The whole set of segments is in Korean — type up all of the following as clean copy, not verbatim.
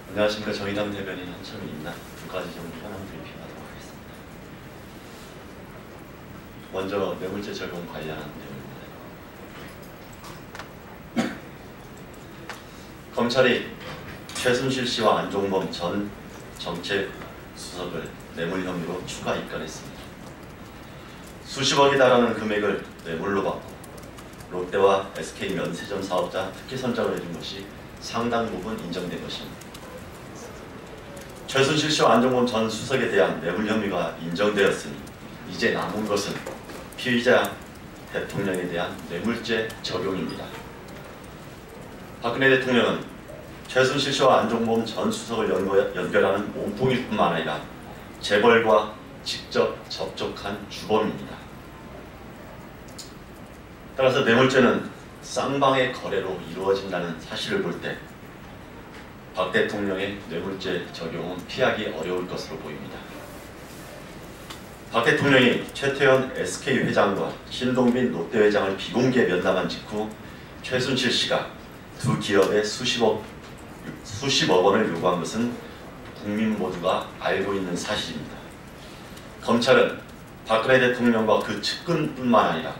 안녕하십니까. 정의당 대변인 한철민입니다. 두 가지 정도 현황 브리핑하도록 하겠습니다. 먼저 뇌물죄 적용 관련한 내용입니다. 검찰이 최순실 씨와 안종범 전 정책수석을 뇌물 혐의로 추가 입건했습니다. 수십억에 달하는 금액을 뇌물로 받고 롯데와 SK 면세점 사업자 특혜 선정을 해준 것이 상당 부분 인정된 것입니다. 최순실 씨와 안종범 전 수석에 대한 뇌물 혐의가 인정되었으니 이제 남은 것은 피의자 대통령에 대한 뇌물죄 적용입니다. 박근혜 대통령은 최순실 씨와 안종범 전 수석을 연결하는 몸통일 뿐만 아니라 재벌과 직접 접촉한 주범입니다. 따라서 뇌물죄는 쌍방의 거래로 이루어진다는 사실을 볼 때 박 대통령의 뇌물죄 적용은 피하기 어려울 것으로 보입니다. 박 대통령이 최태원 SK 회장과 신동빈 롯데 회장을 비공개 면담한 직후 최순실 씨가 두 기업에 수십억 원을 요구한 것은 국민 모두가 알고 있는 사실입니다. 검찰은 박근혜 대통령과 그 측근뿐만 아니라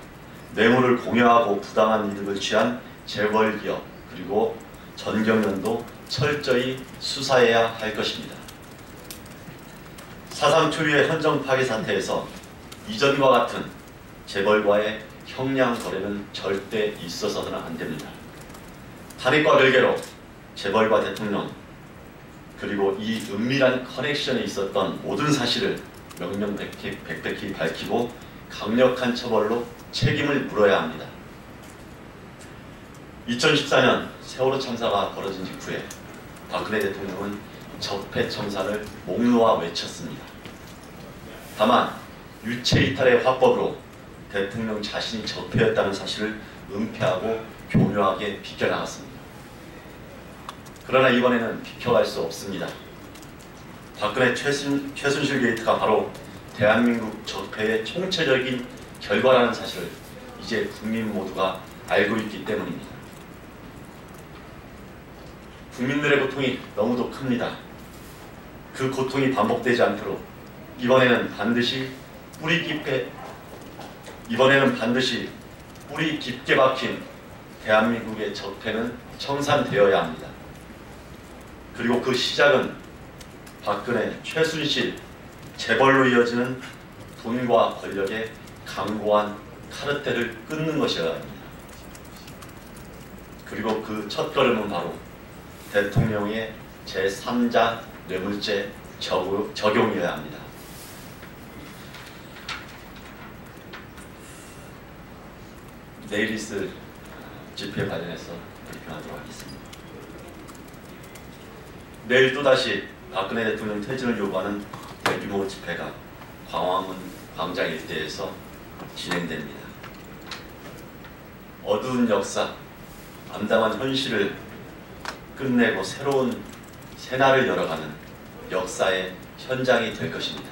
뇌물을 공여하고 부당한 이득을 취한 재벌기업 그리고 전경련도 철저히 수사해야 할 것입니다. 사상 초유의 헌정 파괴 사태에서 이전과 같은 재벌과의 형량 거래는 절대 있어서는 안 됩니다. 탄핵과 별개로 재벌과 대통령 그리고 이 은밀한 커넥션에 있었던 모든 사실을 명명백백히 밝히고 강력한 처벌로 책임을 물어야 합니다. 2014년 세월호 참사가 벌어진 직후에 박근혜 대통령은 적폐청산을 목 놓아 외쳤습니다. 다만 유체이탈의 화법으로 대통령 자신이 적폐였다는 사실을 은폐하고 교묘하게 비껴나갔습니다. 그러나 이번에는 비켜갈 수 없습니다. 박근혜 최순실 게이트가 바로 대한민국 적폐의 총체적인 결과라는 사실을 이제 국민 모두가 알고 있기 때문입니다. 국민들의 고통이 너무도 큽니다. 그 고통이 반복되지 않도록 이번에는 반드시 뿌리 깊게 박힌 대한민국의 적폐는 청산되어야 합니다. 그리고 그 시작은 박근혜, 최순실, 재벌로 이어지는 돈과 권력의 강고한 카르텔을 끊는 것이어야 합니다. 그리고 그 첫걸음은 바로 대통령의 제3자 뇌물죄 적용이어야 합니다. 내일 있을 집회 관련해서 브리핑하도록 하겠습니다. 내일 또다시 박근혜 대통령 퇴진을 요구하는 대규모 집회가 광화문 광장 일대에서 진행됩니다. 어두운 역사, 암담한 현실을 끝내고 새로운 새날을 열어가는 역사의 현장이 될 것입니다.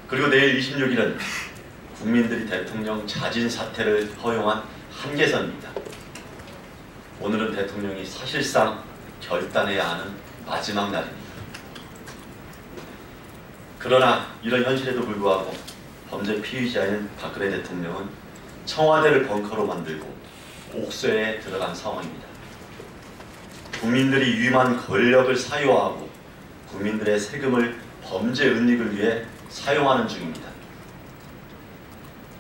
그리고 내일 26일은 국민들이 대통령 자진 사퇴를 허용한 한계선입니다. 오늘은 대통령이 사실상 결단해야 하는 마지막 날입니다. 그러나 이런 현실에도 불구하고 범죄 피의자인 박근혜 대통령은 청와대를 벙커로 만들고 옥쇄에 들어간 상황입니다. 국민들이 위임한 권력을 사유화하고 국민들의 세금을 범죄 은닉을 위해 사용하는 중입니다.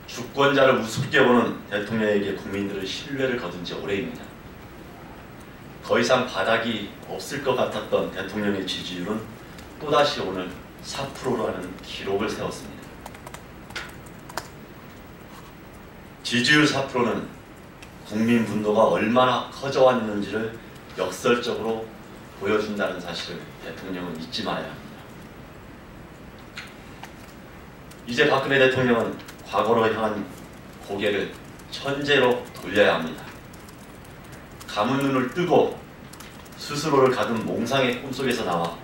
주권자를 우습게 보는 대통령에게 국민들은 신뢰를 거둔 지 오래입니다. 더 이상 바닥이 없을 것 같았던 대통령의 지지율은 또다시 오늘 4%라는 기록을 세웠습니다. 지지율 4%는 국민 분노가 얼마나 커져왔는지를 역설적으로 보여준다는 사실을 대통령은 잊지 말아야 합니다. 이제 박근혜 대통령은 과거로 향한 고개를 현재로 돌려야 합니다. 감은 눈을 뜨고 스스로를 가둔 몽상의 꿈속에서 나와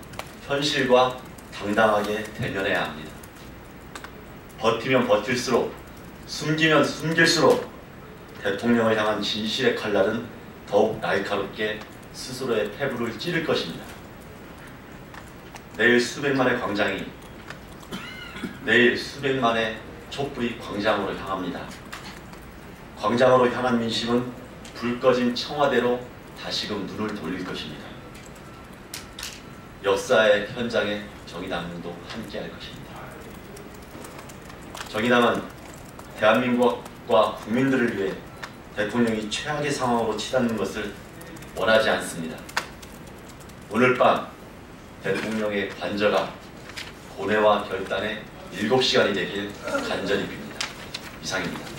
현실과 당당하게 대면해야 합니다. 버티면 버틸수록, 숨기면 숨길수록 대통령을 향한 진실의 칼날은 더욱 날카롭게 스스로의 폐부를 찌를 것입니다. 내일 수백만의 촛불이 광장으로 향합니다. 광장으로 향한 민심은 불 꺼진 청와대로 다시금 눈을 돌릴 것입니다. 역사의 현장에 정의당도 함께할 것입니다. 정의당은 대한민국과 국민들을 위해 대통령이 최악의 상황으로 치닫는 것을 원하지 않습니다. 오늘 밤 대통령의 관저가 고뇌와 결단의 7시간이 되길 간절히 빕니다. 이상입니다.